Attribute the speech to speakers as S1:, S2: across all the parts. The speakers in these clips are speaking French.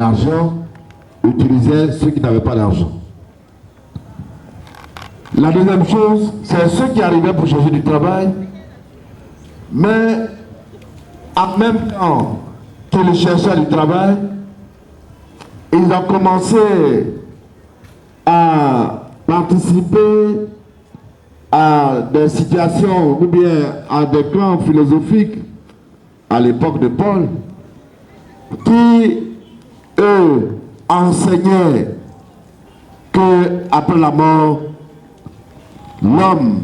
S1: l'argent utilisaient ceux qui n'avaient pas d'argent. La deuxième chose, c'est ceux qui arrivaient pour chercher du travail, mais en même temps qu'ils cherchaient du travail, ils ont commencé à participer à des situations ou bien à des clans philosophiques à l'époque de Paul qui, eux, enseignaient qu'après la mort, l'homme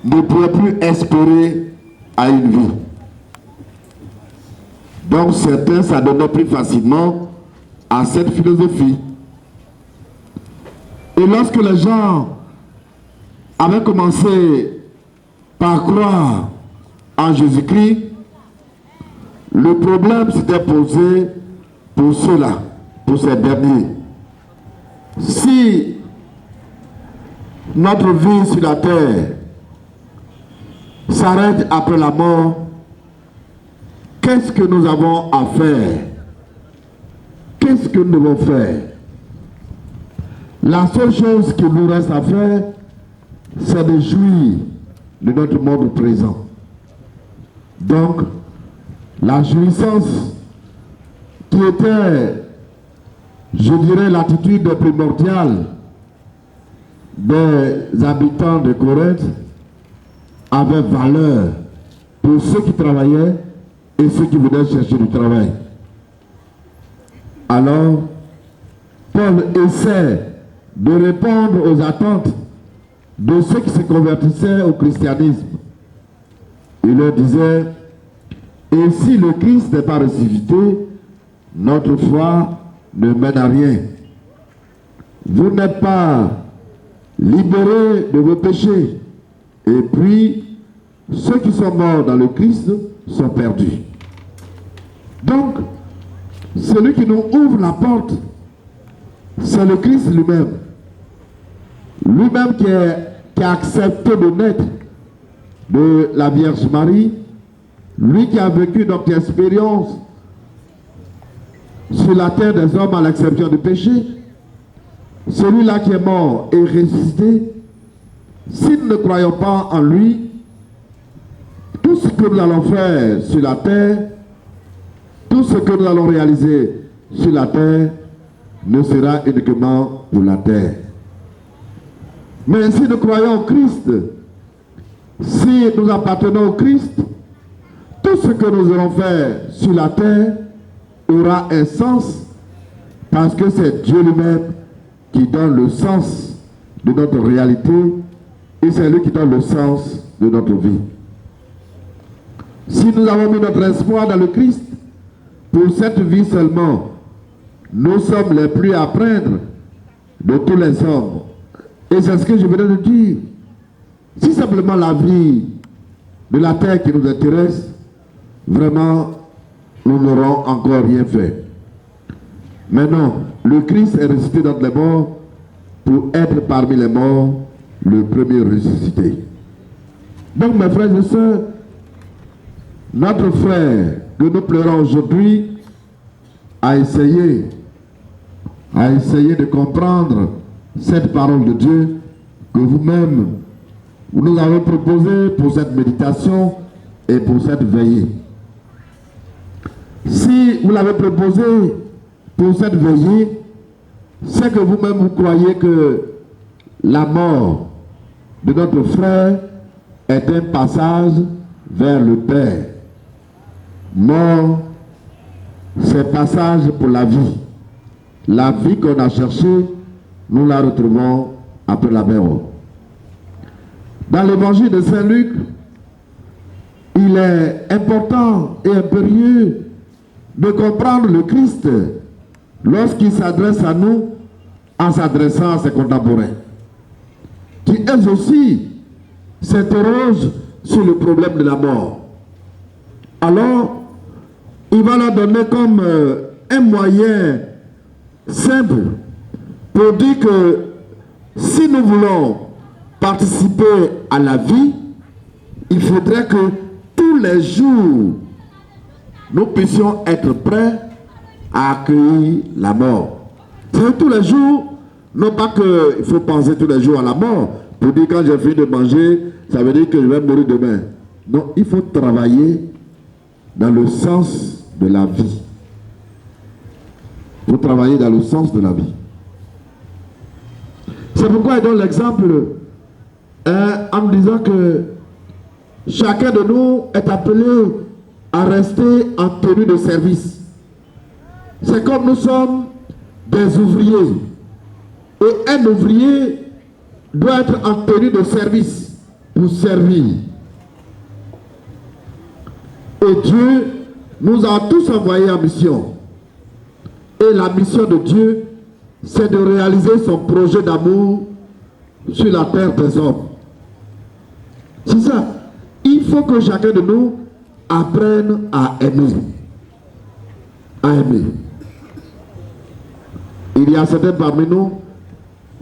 S1: ne pouvait plus espérer à une vie. Donc certains s'adonnaient plus facilement à cette philosophie. Et lorsque les gens avaient commencé par croire en Jésus-Christ, le problème s'était posé pour ceux-là, pour ces derniers. Si notre vie sur la terre s'arrête après la mort, qu'est-ce que nous avons à faire? Qu'est-ce que nous devons faire? La seule chose qu'il nous reste à faire, c'est de jouir de notre monde présent. Donc, la jouissance qui était, je dirais, l'attitude primordiale des habitants de Corinthe avait valeur pour ceux qui travaillaient et ceux qui venaient chercher du travail. Alors, Paul essaie de répondre aux attentes de ceux qui se convertissaient au christianisme. Il leur disait, et si le Christ n'est pas ressuscité, notre foi ne mène à rien. Vous n'êtes pas libérés de vos péchés. Et puis, ceux qui sont morts dans le Christ sont perdus. Donc, celui qui nous ouvre la porte, c'est le Christ lui-même. Lui-même qui a accepté de naître de la Vierge Marie, lui qui a vécu notre expérience sur la terre des hommes à l'exception du péché, celui-là qui est mort et ressuscité. Si nous ne croyons pas en lui, tout ce que nous allons faire sur la terre, tout ce que nous allons réaliser sur la terre ne sera uniquement pour la terre. Mais si nous croyons au Christ, si nous appartenons au Christ, tout ce que nous allons faire sur la terre aura un sens, parce que c'est Dieu lui-même qui donne le sens de notre réalité et c'est lui qui donne le sens de notre vie. Si nous avons mis notre espoir dans le Christ, pour cette vie seulement, nous sommes les plus à prendre de tous les hommes. Et c'est ce que je venais de dire. Si simplement la vie de la terre qui nous intéresse, vraiment, nous n'aurons encore rien fait. Mais non, le Christ est ressuscité d'entre les morts pour être parmi les morts le premier ressuscité. Donc mes frères et sœurs, notre frère que nous pleurons aujourd'hui a essayé de comprendre cette parole de Dieu que vous-même vous nous avez proposée pour cette méditation et pour cette veillée. Si vous l'avez proposé pour cette veillée, c'est que vous-même vous croyez que la mort de notre frère est un passage vers le Père. Mort, c'est passage pour la vie. La vie qu'on a cherchée, nous la retrouvons après la mort. Dans l'évangile de Saint Luc, il est important et impérieux de comprendre le Christ lorsqu'il s'adresse à nous en s'adressant à ses contemporains, qui eux aussi s'interrogent sur le problème de la mort. Alors, il va leur donner comme un moyen simple pour dire que si nous voulons participer à la vie, il faudrait que tous les jours, nous puissions être prêts à accueillir la mort. C'est tous les jours, non pas qu'il faut penser tous les jours à la mort, pour dire quand j'ai fini de manger, ça veut dire que je vais mourir demain. Non, il faut travailler dans le sens de la vie. Il faut travailler dans le sens de la vie. C'est pourquoi il donne l'exemple en me disant que chacun de nous est appelé à rester en tenue de service. C'est comme nous sommes des ouvriers. Et un ouvrier doit être en tenue de service pour servir. Et Dieu nous a tous envoyés en mission. Et la mission de Dieu, c'est de réaliser son projet d'amour sur la terre des hommes. C'est ça. Il faut que chacun de nous apprenne à aimer. À aimer. Il y a certains parmi nous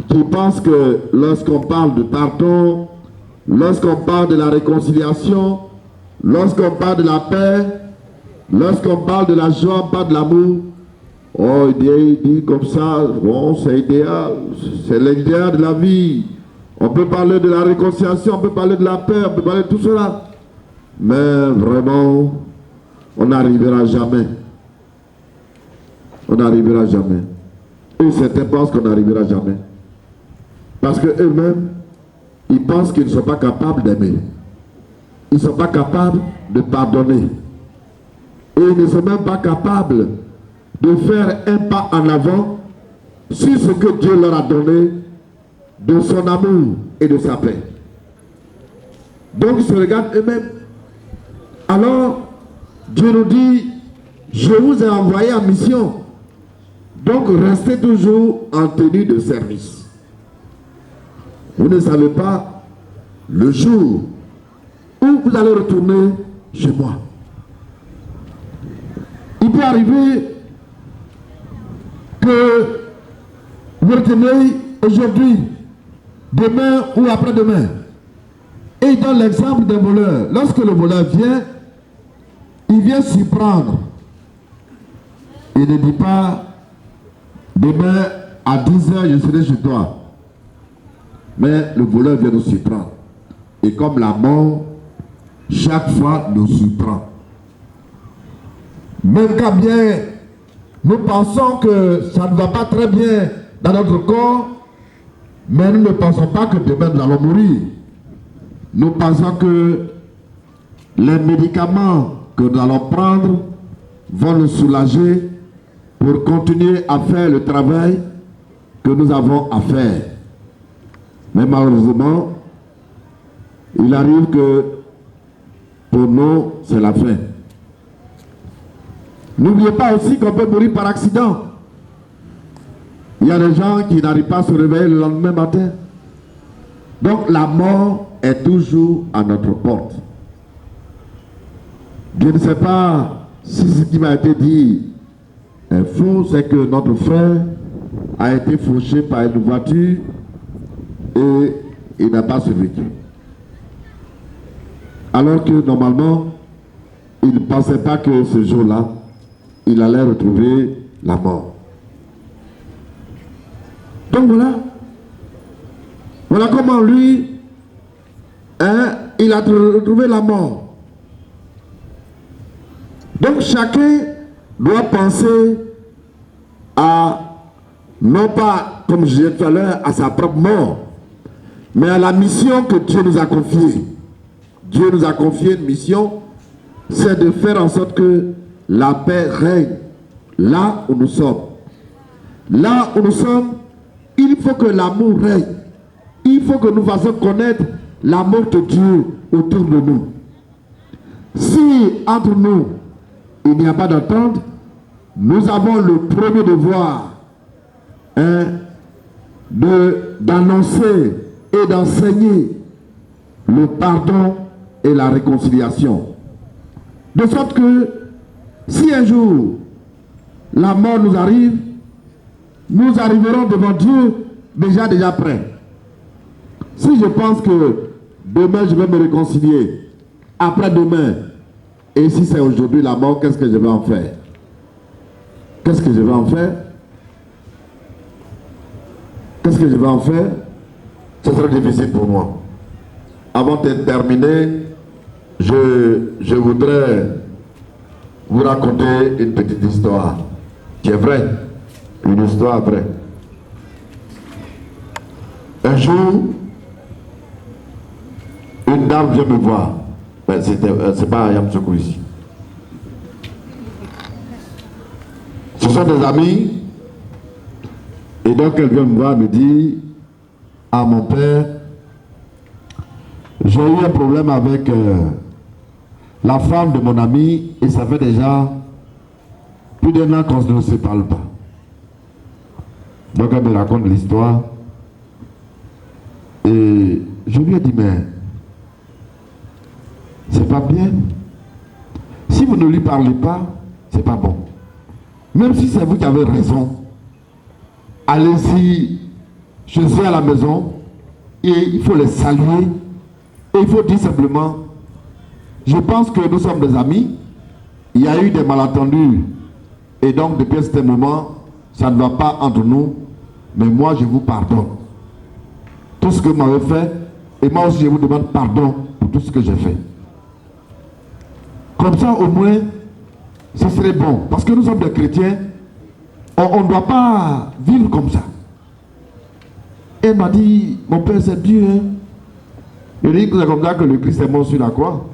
S1: qui pensent que lorsqu'on parle de pardon, lorsqu'on parle de la réconciliation, lorsqu'on parle de la paix, lorsqu'on parle de la joie, on parle de l'amour, oh, il dit comme ça, bon, c'est idéal, c'est l'idéal de la vie. On peut parler de la réconciliation, on peut parler de la paix, on peut parler de tout cela. Mais vraiment, on n'arrivera jamais. On n'arrivera jamais. Et certains pensent qu'on n'arrivera jamais. Parce qu'eux-mêmes, ils pensent qu'ils ne sont pas capables d'aimer. Ils ne sont pas capables de pardonner. Et ils ne sont même pas capables de faire un pas en avant sur ce que Dieu leur a donné de son amour et de sa paix. Donc ils se regardent eux-mêmes. Alors, Dieu nous dit, je vous ai envoyé en mission. Donc restez toujours en tenue de service. Vous ne savez pas le jour où vous allez retourner chez moi. Il peut arriver que vous retenez aujourd'hui, demain ou après-demain. Et il donne l'exemple d'un voleur. Lorsque le voleur vient, il vient surprendre. Il ne dit pas, demain à 10h je serai chez toi. Mais le voleur vient nous surprendre. Et comme la mort, chaque fois nous surprend. Même quand bien nous pensons que ça ne va pas très bien dans notre corps, mais nous ne pensons pas que demain nous allons mourir. Nous pensons que les médicaments que nous allons prendre vont nous soulager pour continuer à faire le travail que nous avons à faire. Mais malheureusement, il arrive que pour nous, c'est la fin. N'oubliez pas aussi qu'on peut mourir par accident. Il y a des gens qui n'arrivent pas à se réveiller le lendemain matin. Donc la mort est toujours à notre porte. Je ne sais pas si ce qui m'a été dit est faux, c'est que notre frère a été fauché par une voiture et il n'a pas survécu. Alors que normalement, il ne pensait pas que ce jour-là, il allait retrouver la mort. Donc voilà. Voilà comment lui, il a retrouvé la mort. Donc chacun doit penser à, non pas, comme je disais tout à l'heure, à sa propre mort, mais à la mission que Dieu nous a confiée. Dieu nous a confié une mission, c'est de faire en sorte que la paix règne là où nous sommes. Là où nous sommes, il faut que l'amour règne. Il faut que nous fassions connaître l'amour de Dieu autour de nous. Si entre nous, il n'y a pas d'entente, nous avons le premier devoir d'annoncer et d'enseigner le pardon et la réconciliation. De sorte que si un jour la mort nous arrive, nous arriverons devant Dieu déjà prêts. Si je pense que demain je vais me réconcilier, après-demain, et si c'est aujourd'hui la mort, qu'est-ce que je vais en faire? Qu'est-ce que je vais en faire? Qu'est-ce que je vais en faire? Ce sera difficile pour moi. Avant de terminer, je voudrais vous raconter une petite histoire qui est vraie, une histoire vraie. Un jour, une dame vient me voir. Ben, c'est pas Ayam Sokou ici. Ce sont des amis. Et donc elle vient me voir et me dit: ah, mon père, j'ai eu un problème avec la femme de mon ami et ça fait déjà plus d'un an qu'on ne se parle pas. Donc elle me raconte l'histoire. Et je lui ai dit: mais c'est pas bien. Si vous ne lui parlez pas, c'est pas bon. Même si c'est vous qui avez raison, allez-y chez eux à la maison et il faut les saluer. Et il faut dire simplement: je pense que nous sommes des amis, il y a eu des malentendus et donc depuis ce moment, ça ne va pas entre nous, mais moi je vous pardonne. Tout ce que vous m'avez fait, et moi aussi je vous demande pardon pour tout ce que j'ai fait. Comme ça au moins, ce serait bon. Parce que nous sommes des chrétiens, on ne doit pas vivre comme ça. Et elle m'a dit: mon père, c'est Dieu. Hein? Il dit que c'est comme ça que le Christ est mort sur la croix.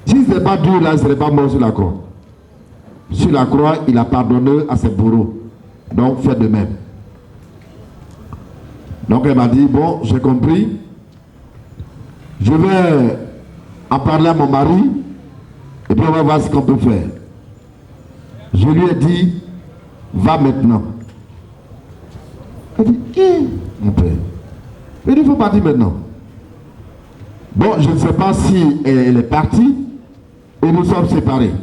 S1: Si ce n'est pas Dieu là, il ne serait pas mort sur la croix. Sur la croix, il a pardonné à ses bourreaux. Donc faites de même. Donc elle m'a dit: bon, j'ai compris. Je vais en parler à mon mari. Et puis on va voir ce qu'on peut faire. Je lui ai dit: va maintenant. Elle dit: mon père. Il dit: il faut partir maintenant. Bon, je ne sais pas si elle est partie et nous sommes séparés.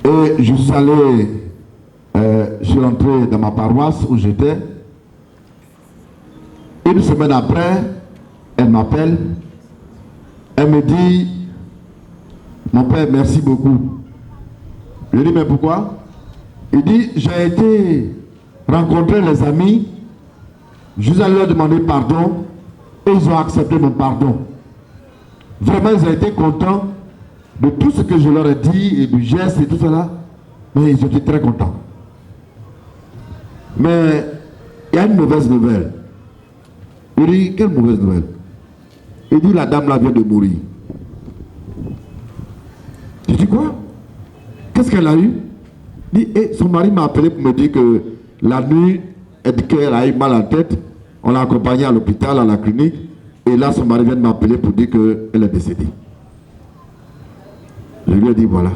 S1: Et je suis allé, je suis rentré dans ma paroisse où j'étais. Une semaine après, elle m'appelle. Elle me dit: mon père, merci beaucoup. Je lui dis: mais pourquoi? Il dit: j'ai été rencontrer les amis, je suis allé leur demander pardon et ils ont accepté mon pardon. Vraiment, ils ont été contents de tout ce que je leur ai dit et du geste et tout cela, mais ils étaient très contents. Mais il y a une mauvaise nouvelle. Il dit: quelle mauvaise nouvelle? Il dit: la dame là vient de mourir. Je dis: quoi? Qu'est-ce qu'elle a eu? Il dit: et son mari m'a appelé pour me dire que la nuit, elle a eu mal à la tête. On l'a accompagnée à l'hôpital, à la clinique. Et là, son mari vient de m'appeler pour dire qu'elle est décédée. Je lui ai dit: voilà.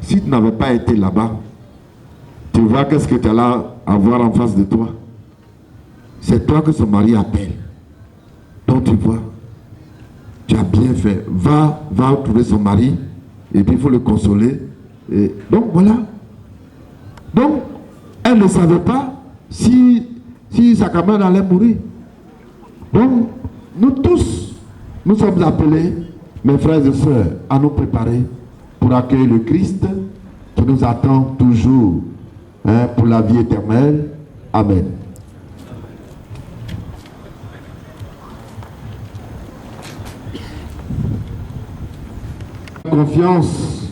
S1: Si tu n'avais pas été là-bas, tu vois qu'est-ce que tu allais avoir en face de toi. C'est toi que son mari appelle. Donc tu vois, tu as bien fait. Va trouver son mari et puis il faut le consoler. Et donc voilà. Donc, elle ne savait pas si sa camarade allait mourir. Donc, nous tous, nous sommes appelés, mes frères et sœurs, à nous préparer pour accueillir le Christ qui nous attend toujours pour la vie éternelle. Amen. Confiance,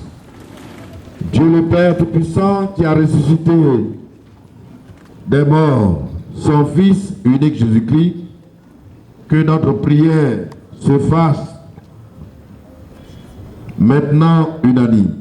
S1: Dieu le Père Tout-Puissant qui a ressuscité des morts son Fils unique Jésus-Christ, que notre prière se fasse maintenant unanime.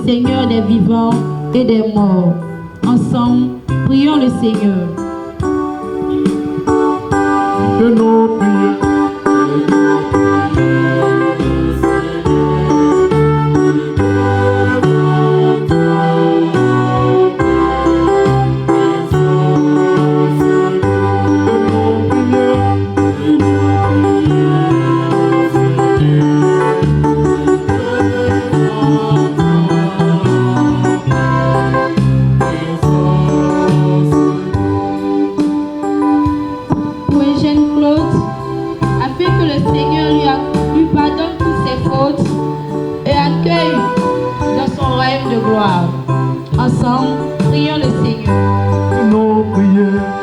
S2: Seigneur des vivants et des morts. Ensemble, prions le Seigneur.
S1: Que nos prières
S2: Ensemble, prions le Seigneur.
S1: nos prières.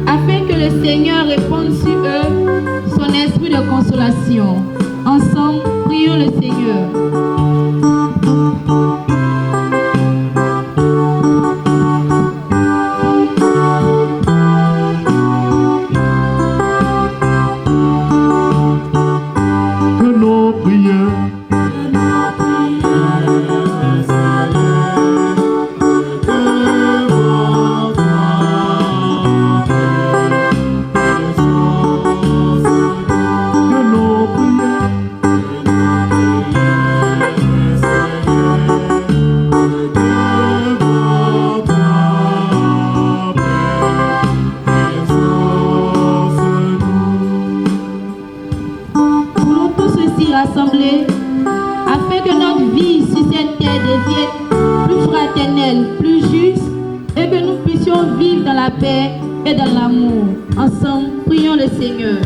S2: Afin que le Seigneur réponde sur eux son esprit de consolation. Ensemble, prions le Seigneur.
S1: Que nos prières
S2: rassemblés afin que notre vie sur cette terre devienne plus fraternelle, plus juste et que nous puissions vivre dans la paix et dans l'amour. Ensemble, prions le Seigneur.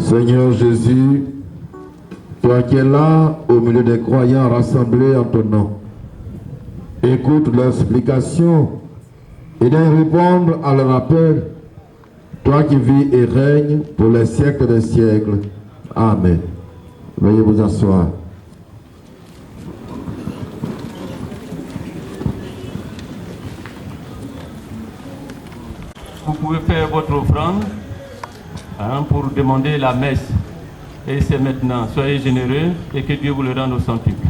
S1: Seigneur Jésus, toi qui es là au milieu des croyants rassemblés en ton nom, écoute leurs explications et de répondre à leur appel, toi qui vis et règnes pour les siècles des siècles. Amen. Veuillez vous asseoir.
S3: Vous pouvez faire votre offrande pour demander la messe. Et c'est maintenant. Soyez généreux et que Dieu vous le rende au centuple.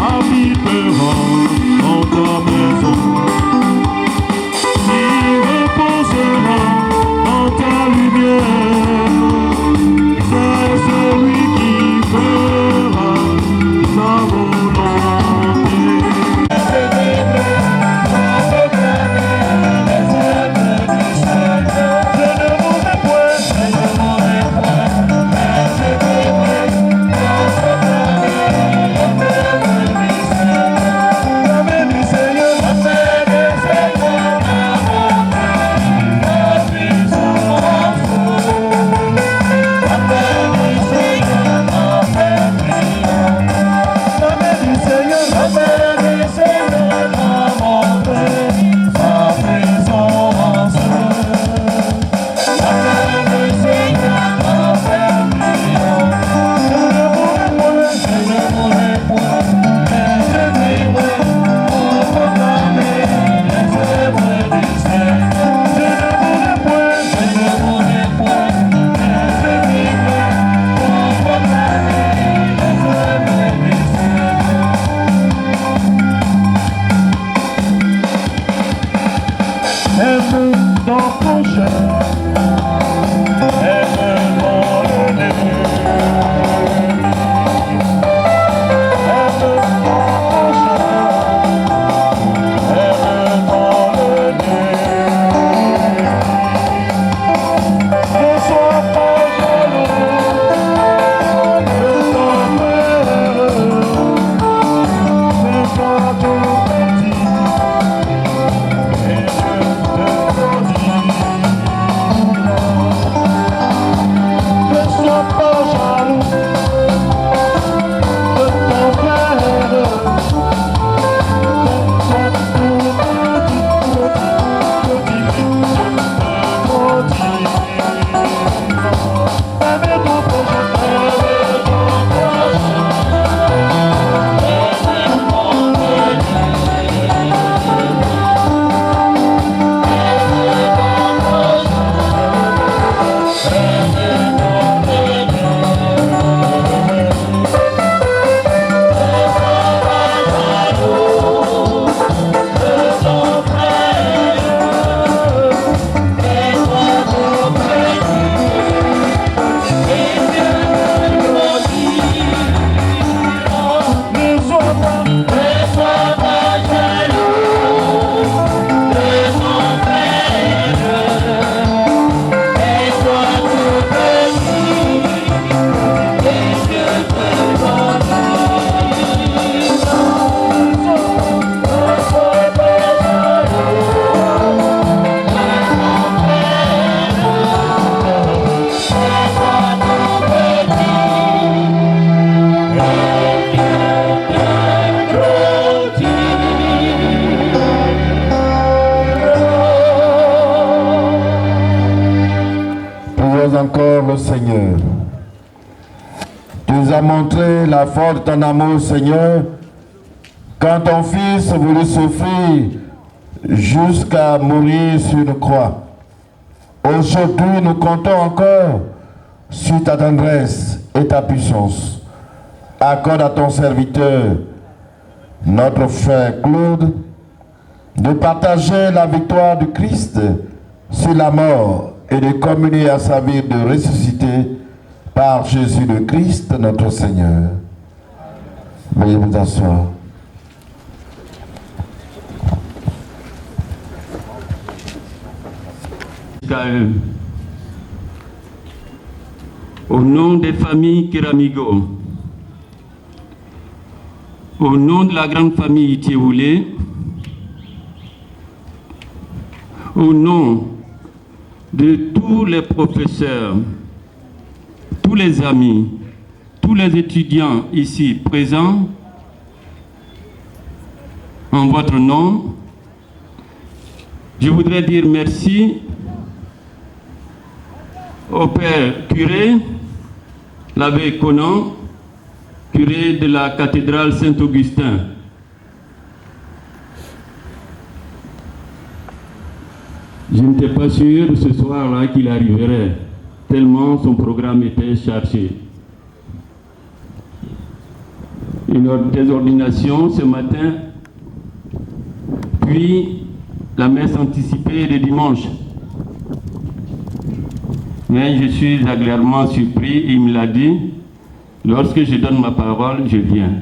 S4: Happy
S1: Prions encore le Seigneur. Tu nous as montré la force de ton amour, Seigneur, quand ton Fils voulut souffrir jusqu'à mourir sur une croix. Aujourd'hui, nous comptons encore sur ta tendresse et ta puissance. Accorde à ton serviteur, notre frère Claude, de partager la victoire du Christ sur la mort et de communier à sa vie de ressusciter par Jésus le Christ, notre Seigneur. Veuillez vous asseoir.
S3: Au nom des familles Keramigo, au nom de la grande famille Thievoulé, au nom de tous les professeurs, tous les amis, tous les étudiants ici présents, en votre nom, je voudrais dire merci au père curé, l'abbé Conan, curé de la cathédrale Saint-Augustin. Je n'étais pas sûr ce soir-là qu'il arriverait, tellement son programme était chargé. Une désordination ce matin, puis la messe anticipée de dimanche. Mais je suis agréablement surpris, il me l'a dit, lorsque je donne ma parole, je viens.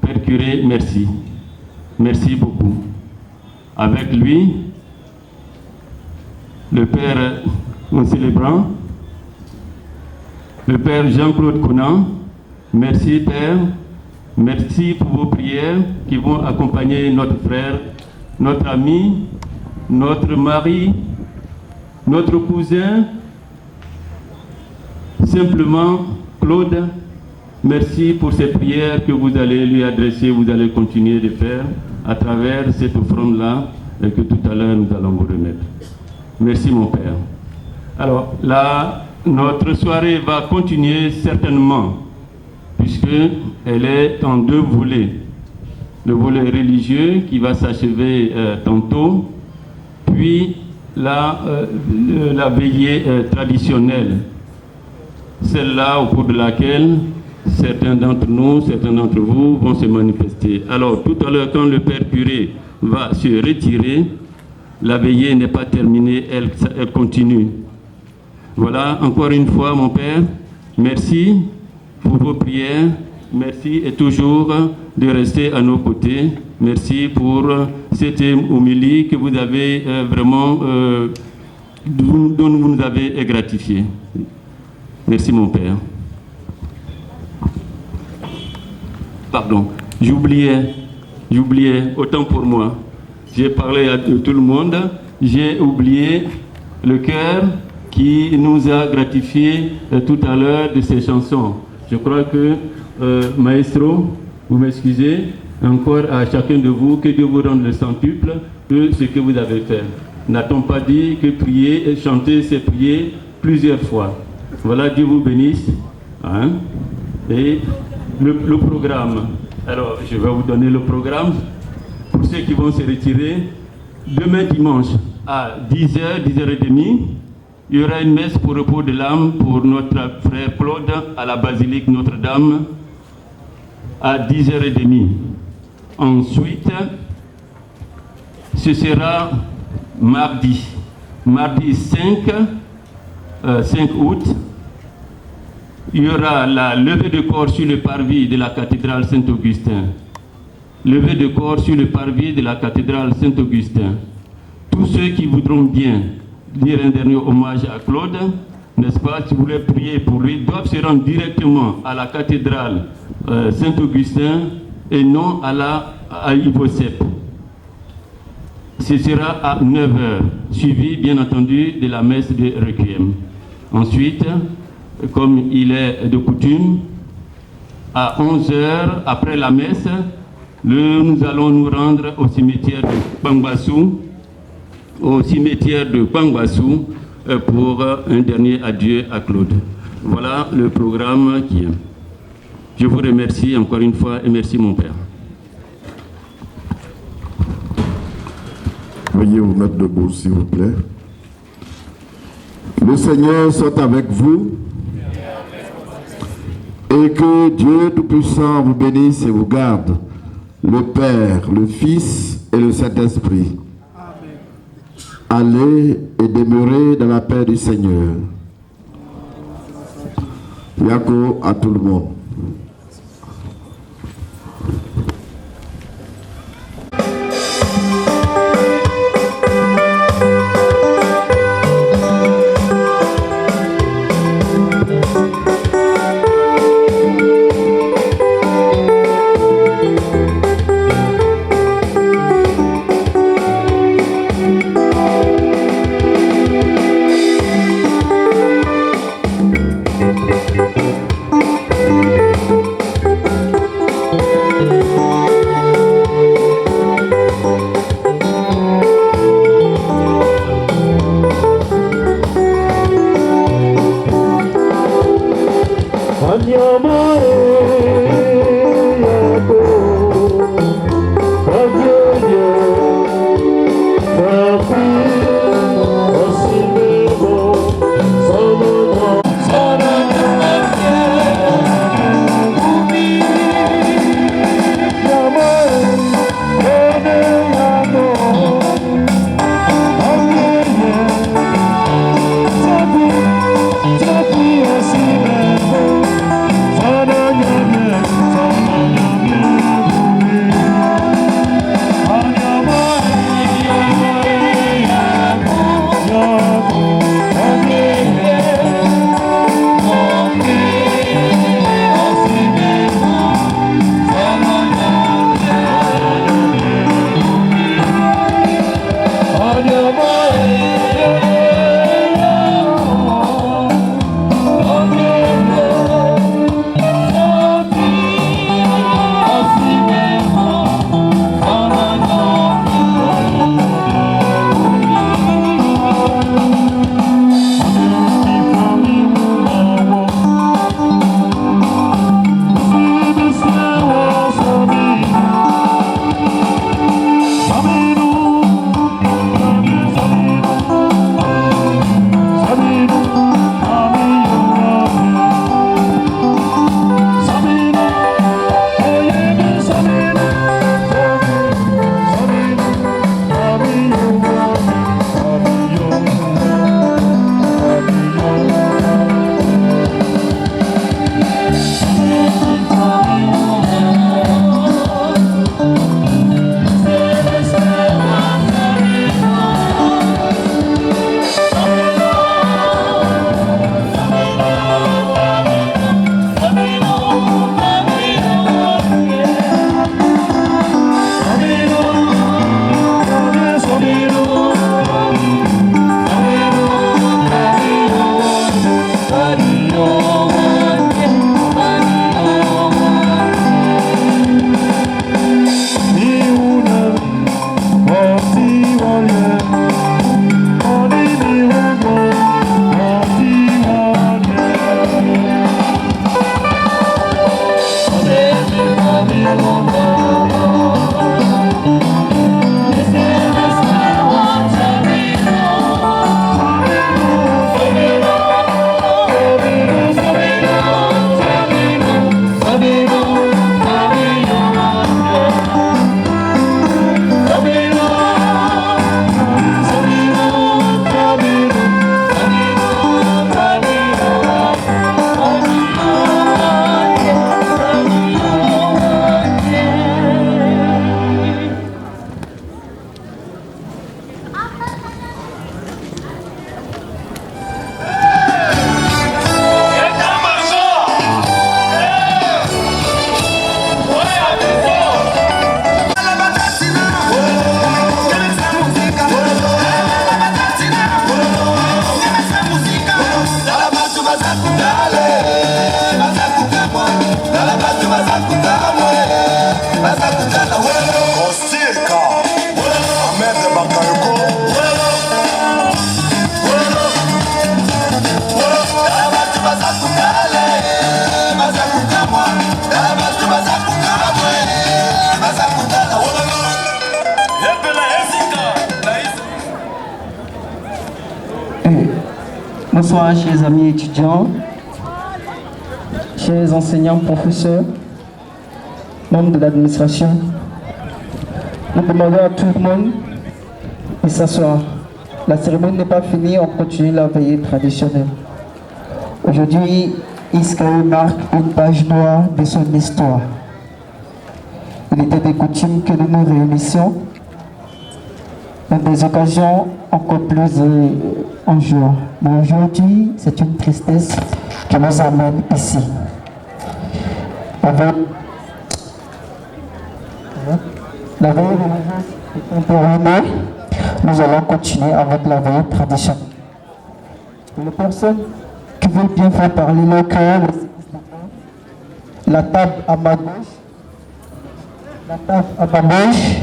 S3: Père curé, merci. Merci beaucoup. Avec lui, le Père, mon célébrant, le Père Jean-Claude Conan, merci Père, merci pour vos prières qui vont accompagner notre frère, notre ami, notre mari, notre cousin, simplement Claude, merci pour ces prières que vous allez lui adresser, vous allez continuer de faire à travers cette offrande-là et que tout à l'heure nous allons vous remettre. Merci mon Père. Alors là, notre soirée va continuer certainement, puisqu'elle est en deux volets. Le volet religieux qui va s'achever tantôt, puis la veillée traditionnelle. Celle-là au cours de laquelle certains d'entre nous, certains d'entre vous vont se manifester. Alors tout à l'heure, quand le Père curé va se retirer, la veillée n'est pas terminée, elle continue. Voilà, encore une fois, mon Père, merci pour vos prières, merci et toujours de rester à nos côtés. Merci pour cette homélie que vous avez dont vous nous avez gratifié. Merci, mon Père. Pardon, j'oubliais, autant pour moi. J'ai parlé à tout le monde, j'ai oublié le chœur qui nous a gratifié tout à l'heure de ces chansons. Je crois que, maestro, vous m'excusez, encore à chacun de vous, que Dieu vous rende le centuple de ce que vous avez fait. N'a-t-on pas dit que prier et chanter, c'est prier plusieurs fois? Voilà, Dieu vous bénisse. Hein? Et le programme. Alors, je vais vous donner le programme. Pour ceux qui vont se retirer, demain dimanche à 10h, 10h30, il y aura une messe pour repos de l'âme pour notre frère Claude à la basilique Notre-Dame à 10h30. Ensuite, ce sera mardi 5 août. Il y aura la levée de corps sur le parvis de la cathédrale Saint-Augustin. Levée de corps sur le parvis de la cathédrale Saint-Augustin. Tous ceux qui voudront bien dire un dernier hommage à Claude, n'est-ce pas, si vous voulez prier pour lui, doivent se rendre directement à la cathédrale Saint-Augustin et non à Ivosep. Ce sera à 9h, suivi bien entendu de la messe de Requiem. Ensuite, comme il est de coutume, à 11h, après la messe, nous allons nous rendre au cimetière de Pangbassou, pour un dernier adieu à Claude. Voilà le programme qui est. Je vous remercie encore une fois et merci mon père.
S1: Veuillez vous mettre debout, s'il vous plaît. Le Seigneur soit avec vous et que Dieu Tout-Puissant vous bénisse et vous garde, le Père, le Fils et le Saint-Esprit. Allez et demeurez dans la paix du Seigneur. Yako à tout le monde.
S4: Bonsoir, chers amis étudiants, chers enseignants, professeurs, membres de l'administration. Nous demandons à tout le monde de s'asseoir. La cérémonie n'est pas finie, on continue la veillée traditionnelle. Aujourd'hui, Iskaou marque une page noire de son histoire. Il était de coutume que nous nous réunissions dans des occasions encore plus en jour. Mais aujourd'hui, c'est une tristesse qui nous amène ici. Avec la veille religieuse étant terminée, nous allons continuer avec la veille traditionnelle. Pour les personnes qui veulent bien faire parler leur cœur, la table à ma gauche, la table à ma gauche,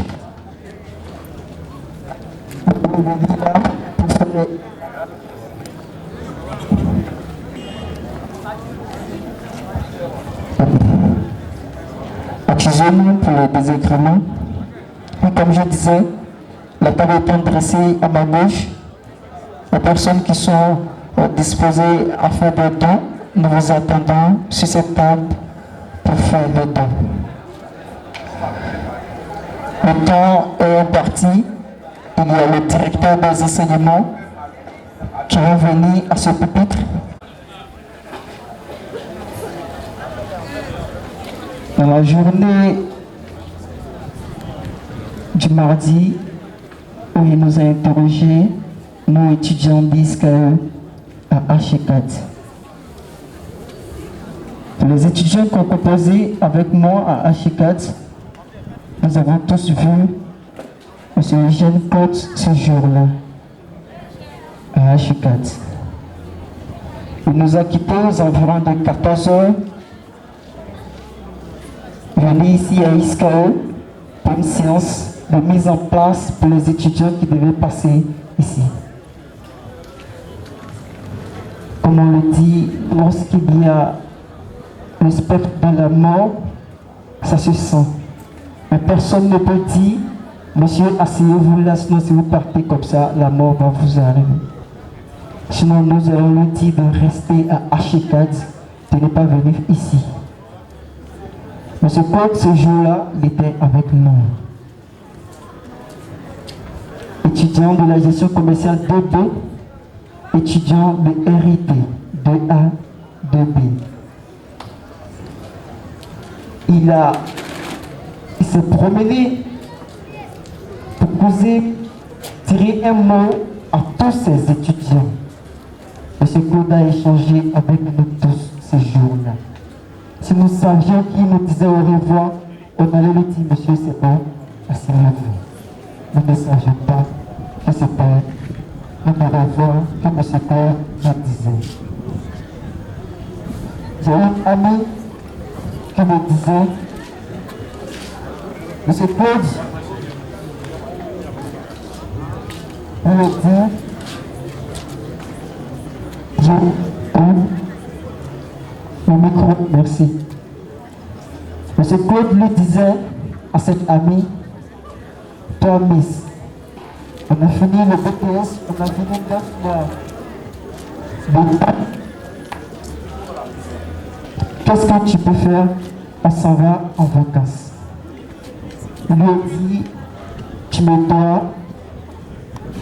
S4: accusez-nous pour les désagréments. Et comme je disais, la table étant dressée à ma gauche, les personnes qui sont disposées à faire des dons, nous vous attendons sur cette table pour faire des dons. Le temps est imparti. Il y a le directeur des enseignements qui va venir à ce pupitre. Dans la journée du mardi, où il nous a interrogés, nous étudiants d'ISCAE à H4. Pour les étudiants qui ont composé avec moi à H4, nous avons tous vu M. Eugène Côte ce jour-là, à H4. Il nous a quittés aux environs de 14 h, venu ici à ISCAE pour une séance de mise en place pour les étudiants qui devaient passer ici. Comme on le dit, lorsqu'il y a le spectre de la mort, ça se sent. Mais personne ne peut dire, monsieur, asseyez-vous là, sinon si vous partez comme ça, la mort va vous arriver. Sinon, nous allons lui dire de rester à H4, de ne pas venir ici. Monsieur Côte, ce jour-là, il était avec nous. Étudiant de la gestion commerciale 2B, étudiant de RIT 2A, 2B. Il s'est promené pour poser, tirer un mot à tous ses étudiants. Monsieur Claude a échangé avec nous tous ce jour-là. Si nous savions qu'il nous disait au revoir, on allait lui dire, monsieur, c'est bon, asseyez-vous. Nous ne savions pas que c'était un au revoir que monsieur Claude nous disait. J'ai un ami qui me disait, monsieur Claude, vous me dites, le micro, merci. Monsieur Claude lui disait à cet ami, toi Miss, on a fini le BTS, on a fini 9 mois. Qu'est-ce que tu peux faire? On s'en va en vacances. Il lui a dit, tu me dois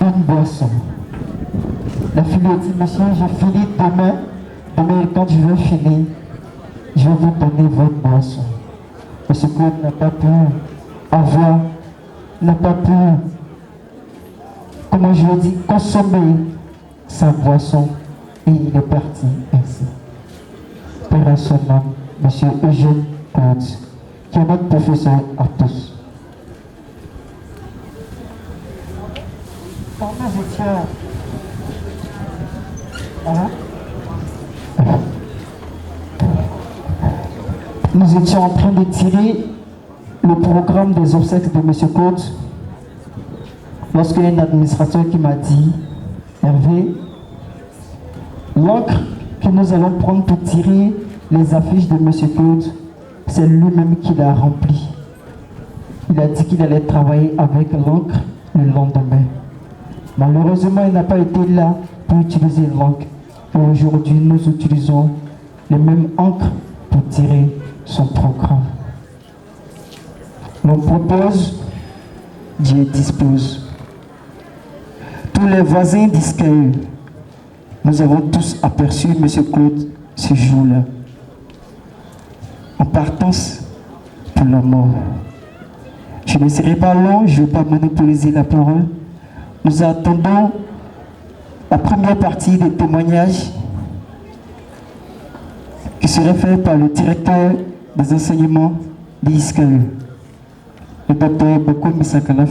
S4: une boisson. La fille lui a dit, monsieur, je finis demain. Demain, quand je vais finir, je vais vous donner votre boisson. Monsieur Claude n'a pas pu avoir, n'a pas pu, comment je veux dire, consommer sa boisson. Et il est parti ainsi. Père à son nom, monsieur Eugène Claude, qui est notre professeur à tous. Quand nous étions nous étions en train de tirer le programme des obsèques de M. Claude lorsqu'il y a une administrateur qui m'a dit, Hervé, l'encre que nous allons prendre pour tirer les affiches de M. Claude, c'est lui-même qui l'a rempli. Il a dit qu'il allait travailler avec l'encre le lendemain. Malheureusement, il n'a pas été là pour utiliser l'encre. Aujourd'hui, nous utilisons les mêmes encres pour tirer son programme. L'on propose, Dieu dispose. Tous les voisins disent que nous avons tous aperçu M. Claude ce jour-là, en partance pour la mort. Je ne serai pas long, je ne vais pas monopoliser la parole. Nous attendons la première partie des témoignages qui serait fait par le directeur des enseignements d'ISCAE, le docteur Boko Misakala.